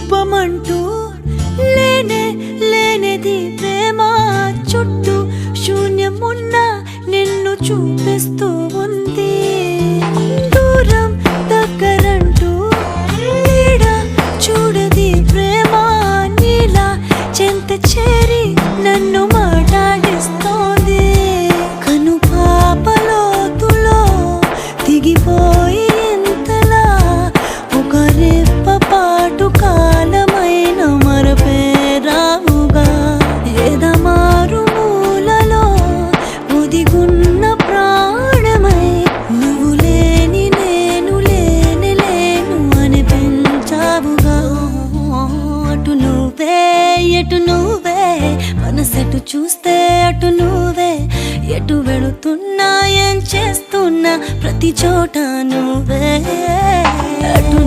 రూపమంటూ లేనే లేనిది ప్రేమ చుట్టూ శూన్యమున్న నిన్ను చూపిస్తూ ఉంది దూరం దగ్గరంటూ నీడ చూడది ప్రేమ నీలా చెంత చేరి నన్ను మాట్లాడిస్తోంది కను పాపలోతులో దిగిపోయి ఇంతలా ఒక రెప్ప పాటు కాలమైన మరపేరావుగా ఏదమారు మూలలో ఒదిగున్న ప్రాణమై నువ్వు లేని నేను లేని లేను అనిపించావుగా అటు నువ్వే ఎటు నువ్వే మనసెటు చూస్తే అటు నువ్వే ఎటు వెళుతున్నా ఏం చేస్తున్నా ప్రతి చోట నువ్వే అటు